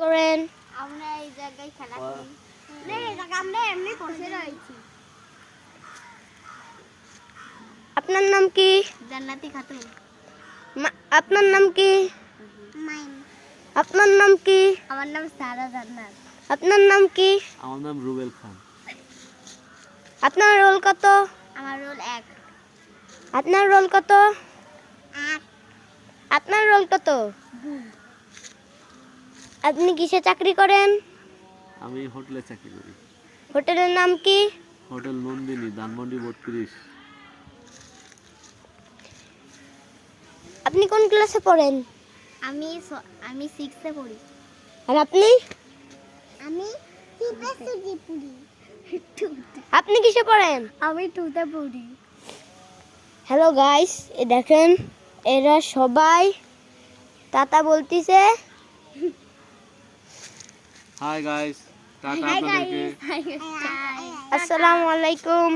করেন? আমরা এই জায়গায় খেলা করি। এই জায়গা আমরা এমনি বসে রয়েছি। আপনার নাম কি? জান্নাতি খাতুন। আপনার নাম কি? মাইম। আপনার নাম কি? আমার নাম সারা জান্নাত। আপনার নাম কি? আমার নাম রুবেল খান। আপনার রোল কত? আমার রোল 1। আপনার রোল কত? 8। আপনার রোল কত? 2। আপনি কিসে চাকরি করেন? আমি হোটেলে চাকরি করি। হোটেলের নাম কি? হোটেল নন্দিনী, ধানমন্ডি 32। আপনি কোন ক্লাসে পড়েন? আমি 6 এ পড়ি। আর আপনি? আমি 3 এ পড়ি। আপনি কিসে পড়েন? আমি 2 তে পড়ি। হ্যালো গাইস, এ দেখেন এরা সবাই টাটা বলতিছে। হাই গাইস, টাটা আপনাদেরকে। হাই। আসসালামু আলাইকুম।